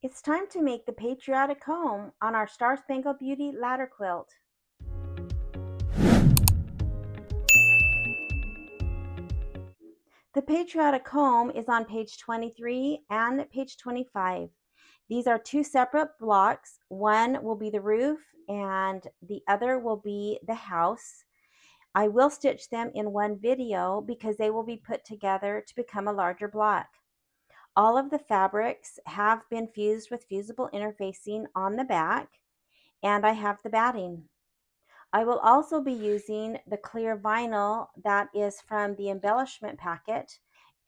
It's time to make the patriotic home on our Star-Spangled Beauty ladder quilt. The patriotic home is on page 23 and page 25. These are two separate blocks. One will be the roof and the other will be the house. I will stitch them in one video because they will be put together to become a larger block. All of the fabrics have been fused with fusible interfacing on the back, and I have the batting. I will also be using the clear vinyl that is from the embellishment packet.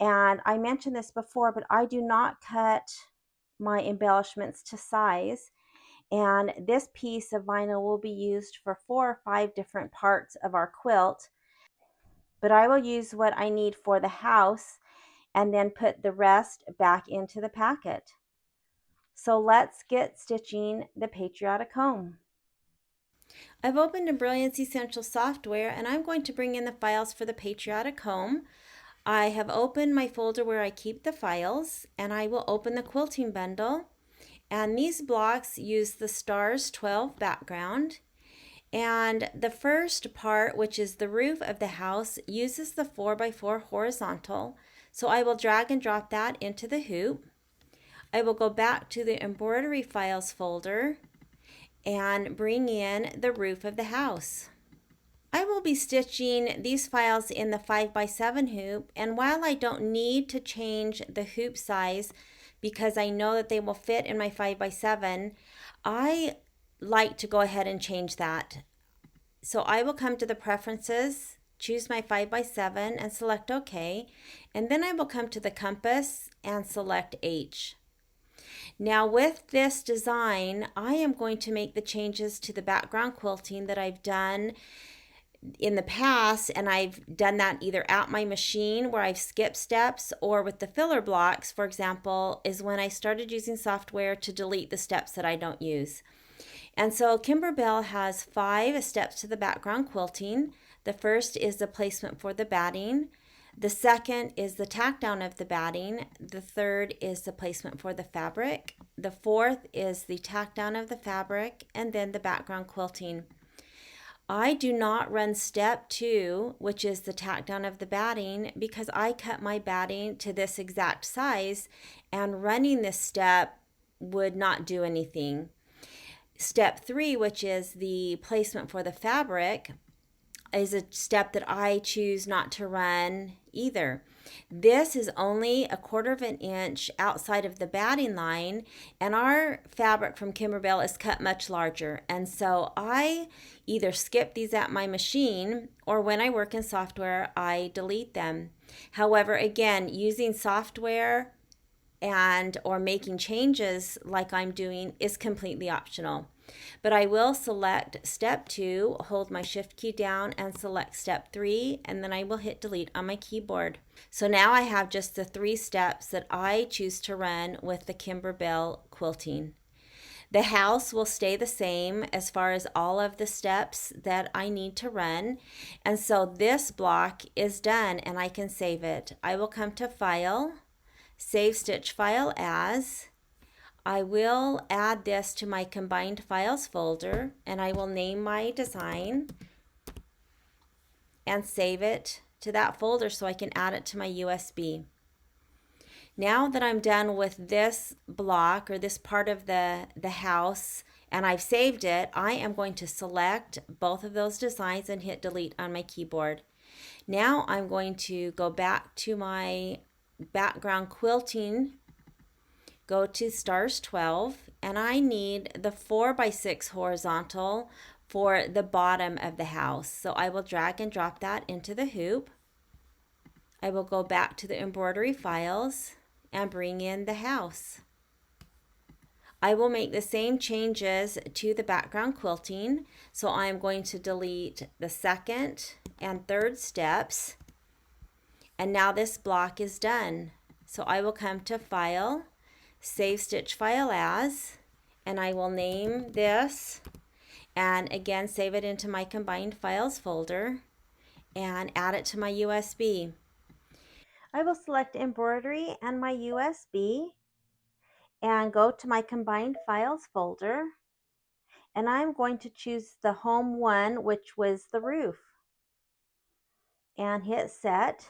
And I mentioned this before, but I do not cut my embellishments to size. And this piece of vinyl will be used for 4 or 5 different parts of our quilt. But I will use what I need for the house and then put the rest back into the packet. So let's get stitching the patriotic home. I've opened Embroidery Essential software and I'm going to bring in the files for the patriotic home. I have opened my folder where I keep the files, and I will open the quilting bundle. And these blocks use the Stars 12 background. And the first part, which is the roof of the house, uses the 4x4 horizontal. So I will drag and drop that into the hoop. I will go back to the embroidery files folder and bring in the roof of the house. I will be stitching these files in the 5x7 hoop, and while I don't need to change the hoop size because I know that they will fit in my 5x7, I like to go ahead and change that. So I will come to the preferences, choose my 5x7 and select OK, and then I will come to the compass and select H. Now with this design, I am going to make the changes to the background quilting that I've done in the past, and I've done that either at my machine where I've skipped steps, or with the filler blocks, for example, is when I started using software to delete the steps that I don't use. And so Kimberbell has 5 steps to the background quilting. The first is the placement for the batting. The second is the tack down of the batting. The third is the placement for the fabric. The fourth is the tack down of the fabric, and then the background quilting. I do not run step 2, which is the tack down of the batting, because I cut my batting to this exact size, and running this step would not do anything. Step 3, which is the placement for the fabric, is a step that I choose not to run either. This is only 1/4 of an inch outside of the batting line, and our fabric from Kimberbell is cut much larger. And so I either skip these at my machine, or when I work in software, I delete them. However, again, using software and or making changes like I'm doing is completely optional. But I will select step 2, hold my shift key down and select step 3, and then I will hit delete on my keyboard. So now I have just the 3 steps that I choose to run with the Kimberbell quilting. The house will stay the same as far as all of the steps that I need to run. And so this block is done and I can save it. I will come to File, Save Stitch File As. I will add this to my combined files folder, and I will name my design and save it to that folder so I can add it to my USB. Now that I'm done with this block or this part of the house and I've saved it, I am going to select both of those designs and hit delete on my keyboard. Now I'm going to go back to my background quilting, go to Stars 12, and I need the 4x6 horizontal for the bottom of the house. So I will drag and drop that into the hoop. I will go back to the embroidery files and bring in the house. I will make the same changes to the background quilting. So I'm going to delete the second and third steps. And now this block is done. So I will come to File, Save Stitch File As, and I will name this, and again save it into my combined files folder and add it to my USB. I will select embroidery and my USB, and go to my combined files folder, and I'm going to choose the home one, which was the roof, and hit set.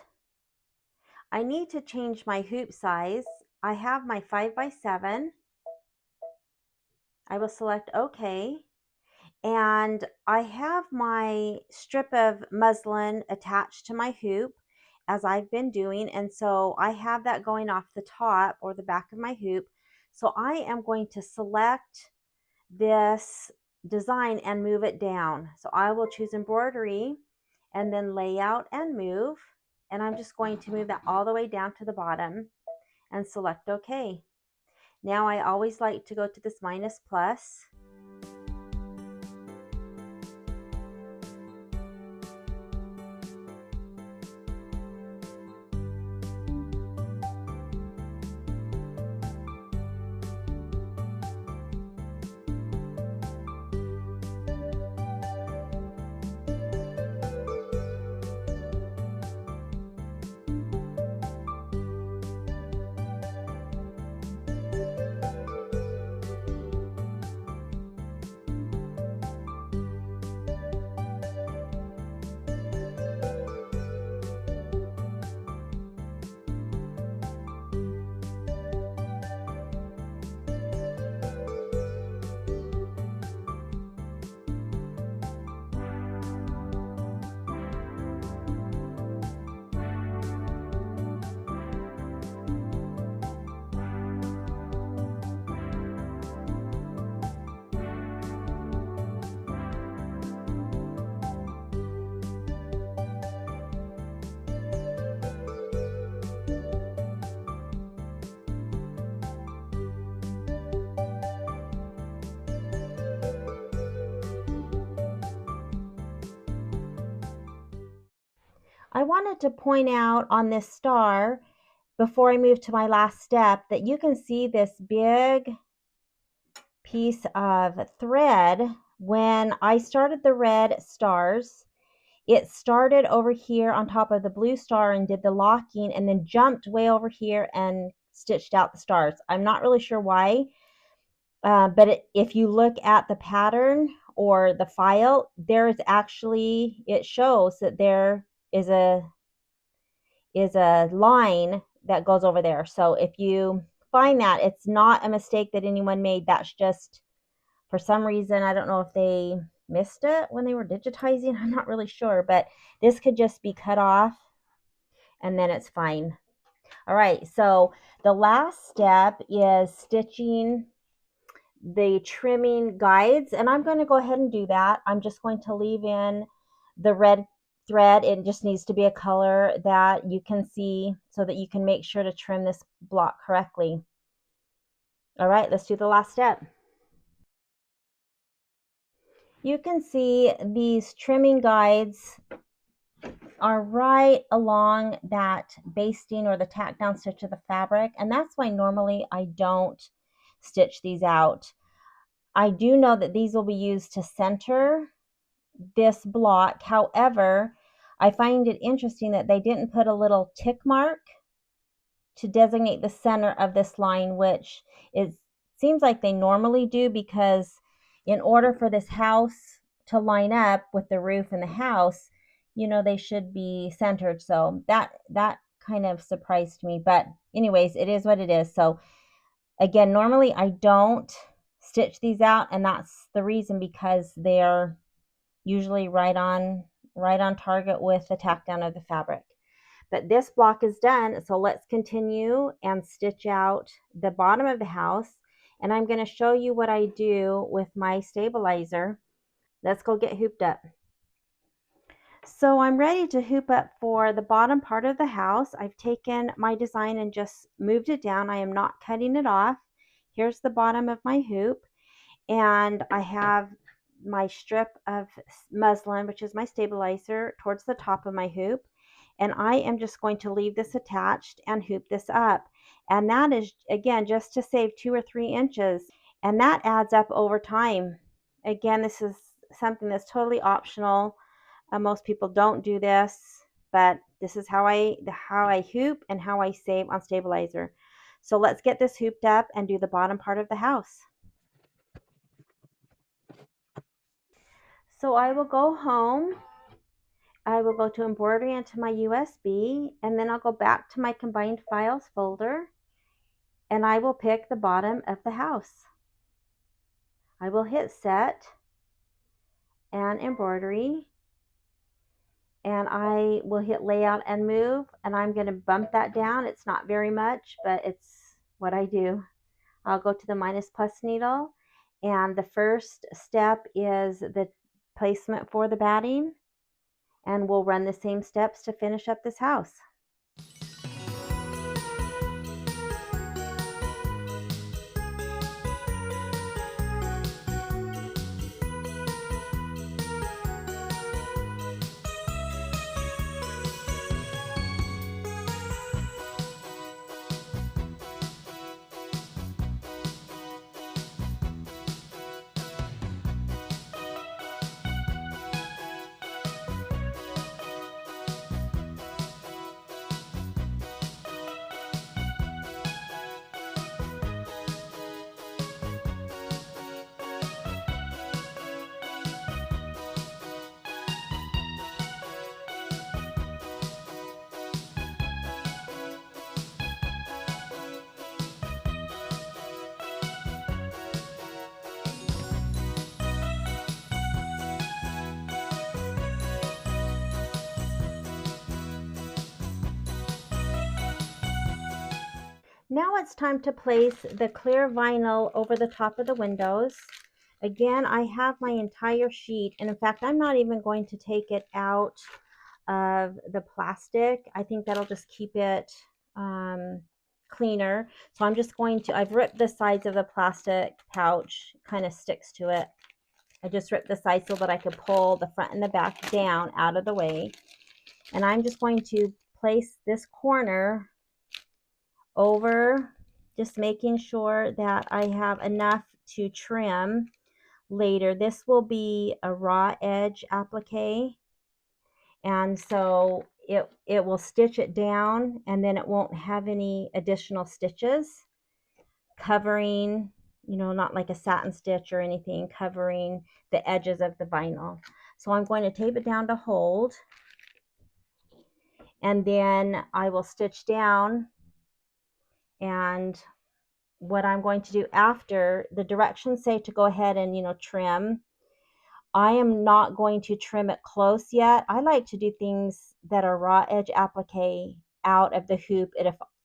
I need to change my hoop size. I have my 5x7. I will select OK. And I have my strip of muslin attached to my hoop as I've been doing. And so I have that going off the top or the back of my hoop. So I am going to select this design and move it down. So I will choose embroidery and then layout and move. And I'm just going to move that all the way down to the bottom and select OK. Now I always like to go to this minus plus. I wanted to point out on this star, before I move to my last step, that you can see this big piece of thread. When I started the red stars, it started over here on top of the blue star and did the locking, and then jumped way over here and stitched out the stars. I'm not really sure why, but if you look at the pattern or the file, there is actually, it shows that there is a line that goes over there. So if you find that, it's not a mistake that anyone made. That's just, for some reason, I don't know if they missed it when they were digitizing. I'm not really sure, but this could just be cut off and then it's fine. All right, so the last step is stitching the trimming guides, and I'm going to go ahead and do that. I'm just going to leave in the red thread. It just needs to be a color that you can see so that you can make sure to trim this block correctly. All right, let's do the last step. You can see these trimming guides are right along that basting or the tack down stitch of the fabric, and that's why normally I don't stitch these out. I do know that these will be used to center this block. However, I find it interesting that they didn't put a little tick mark to designate the center of this line, which it seems like they normally do, because in order for this house to line up with the roof and the house, you know, they should be centered. So that kind of surprised me, but anyways, it is what it is. So again, normally I don't stitch these out, and that's the reason, because they're usually right on target with the tack down of the fabric. But this block is done, so let's continue and stitch out the bottom of the house, and I'm going to show you what I do with my stabilizer. Let's go get hooped up. So I'm ready to hoop up for the bottom part of the house. I've taken my design and just moved it down. I am not cutting it off. Here's the bottom of my hoop, and I have my strip of muslin, which is my stabilizer, towards the top of my hoop, and I am just going to leave this attached and hoop this up. And that is, again, just to save 2 or 3 inches, and that adds up over time. Again, this is something that's totally optional. Most people don't do this, but this is how I hoop and how I save on stabilizer. So let's get this hooped up and do the bottom part of the house. So I will go home. I will go to embroidery and to my USB, and then I'll go back to my combined files folder, and I will pick the bottom of the house. I will hit set and embroidery, and I will hit layout and move, and I'm going to bump that down. It's not very much, but it's what I do. I'll go to the minus plus needle, and the first step is the placement for the batting, and we'll run the same steps to finish up this house. Now it's time to place the clear vinyl over the top of the windows. Again, I have my entire sheet, and in fact, I'm not even going to take it out of the plastic. I think that'll just keep it cleaner. So I'm just going to, I've ripped the sides of the plastic pouch, kind of sticks to it. I just ripped the sides so that I could pull the front and the back down out of the way. And I'm just going to place this corner over, just making sure that I have enough to trim later. This will be a raw edge applique, and so it will stitch it down, and then it won't have any additional stitches covering, you know, not like a satin stitch or anything, covering the edges of the vinyl. So I'm going to tape it down to hold, and then I will stitch down. And what I'm going to do after, the directions say to go ahead and, you know, trim. I am not going to trim it close yet. I like to do things that are raw edge applique out of the hoop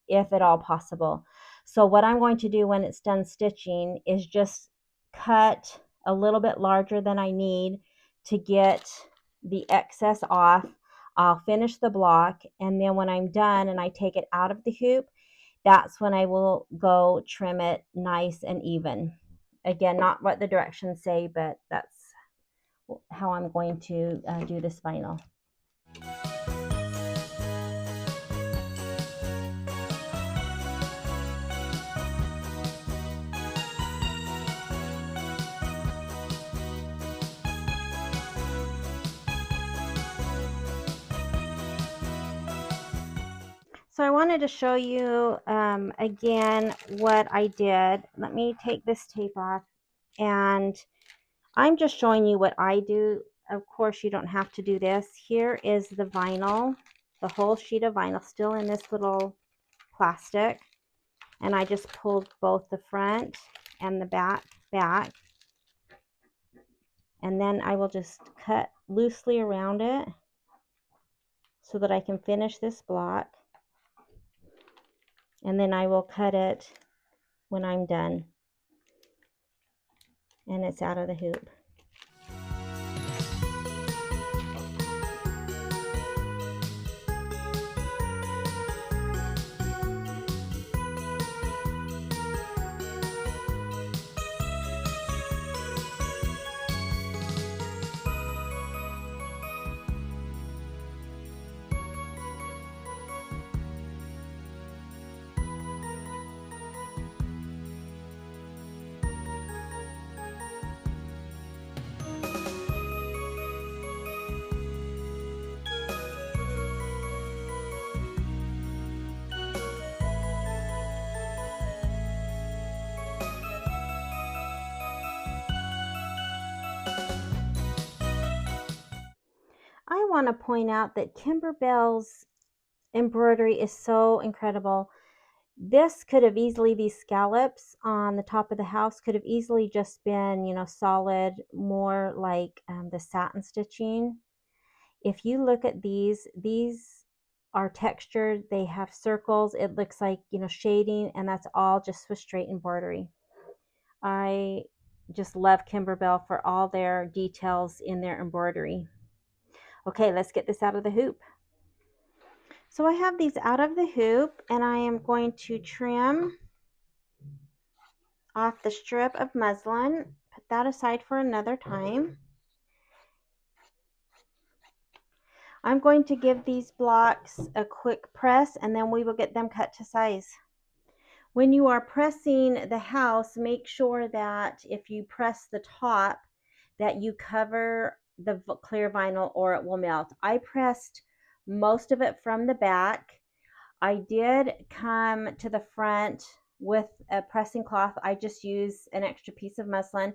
if at all possible. So what I'm going to do when it's done stitching is just cut a little bit larger than I need to get the excess off. I'll finish the block, and then when I'm done and I take it out of the hoop, that's when I will go trim it nice and even. Again, not what the directions say, but that's how I'm going to do this vinyl. So I wanted to show you again what I did. Let me take this tape off, and I'm just showing you what I do. Of course, you don't have to do this. Here is the vinyl, the whole sheet of vinyl still in this little plastic, and I just pulled both the front and the back, and then I will just cut loosely around it so that I can finish this block. And then I will cut it when I'm done and it's out of the hoop. I want to point out that Kimberbell's embroidery is so incredible. This could have easily, these scallops on the top of the house could have easily just been, you know, solid, more like the satin stitching. If you look at these are textured, they have circles, it looks like, you know, shading, and that's all just Swiss straight embroidery. I just love Kimberbell for all their details in their embroidery. Okay, let's get this out of the hoop. So I have these out of the hoop, and I am going to trim off the strip of muslin. Put that aside for another time. I'm going to give these blocks a quick press, and then we will get them cut to size. When you are pressing the house, make sure that if you press the top, that you cover the clear vinyl or it will melt. I pressed most of it from the back. I did come to the front with a pressing cloth. I just used an extra piece of muslin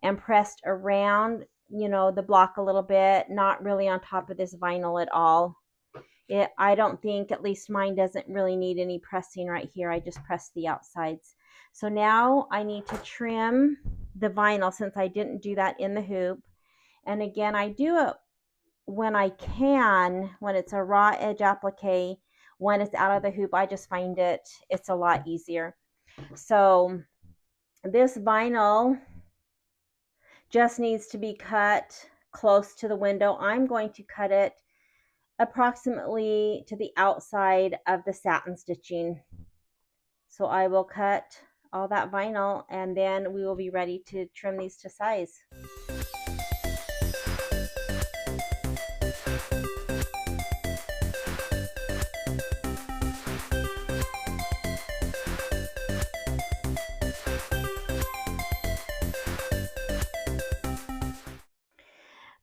and pressed around, you know, the block a little bit, not really on top of this vinyl at all. I don't think, at least mine doesn't really need any pressing right here. I just pressed the outsides. So now I need to trim the vinyl since I didn't do that in the hoop. And again, I do it when I can, when it's a raw edge applique. When it's out of the hoop, I just find it's a lot easier. So this vinyl just needs to be cut close to the window. I'm going to cut it approximately to the outside of the satin stitching. So I will cut all that vinyl, and then we will be ready to trim these to size.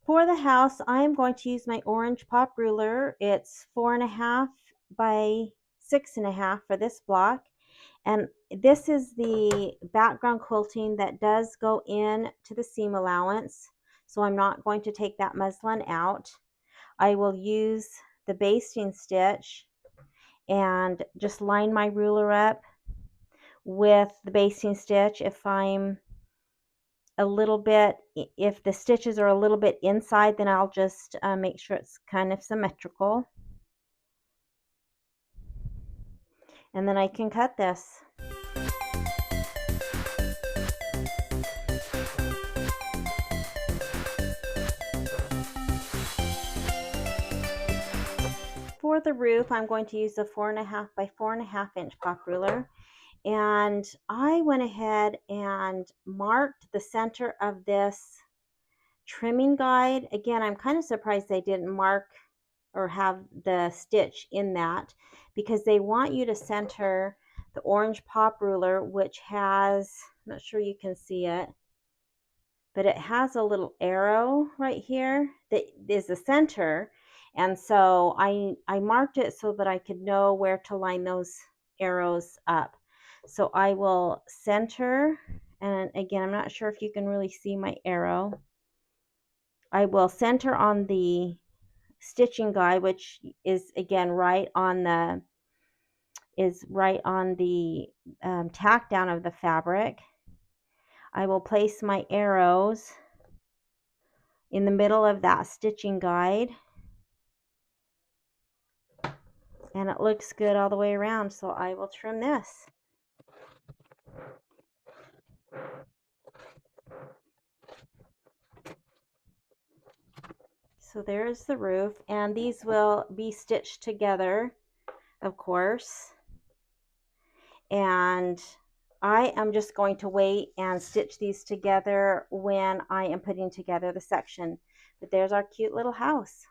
For the house, I'm going to use my orange pop ruler. It's 4.5 by 6.5 for this block. And this is the background quilting that does go in to the seam allowance. So I'm not going to take that muslin out. I will use the basting stitch and just line my ruler up with the basting stitch. If I'm a little bit, if the stitches are a little bit inside, then I'll just make sure it's kind of symmetrical. And then I can cut this. For the roof, I'm going to use a 4.5 by 4.5 inch pop ruler. And I went ahead and marked the center of this trimming guide. Again, I'm kind of surprised they didn't mark or have the stitch in that, because they want you to center the orange pop ruler, which has, I'm not sure you can see it, but it has a little arrow right here that is the center. And so I marked it so that I could know where to line those arrows up. So I will center, and again, I'm not sure if you can really see my arrow. I will center on the stitching guide, which is again right on the tack down of the fabric. I will place my arrows in the middle of that stitching guide, and it looks good all the way around. So I will trim this. So there's the roof, and these will be stitched together, of course. And I am just going to wait and stitch these together when I am putting together the section. But there's our cute little house.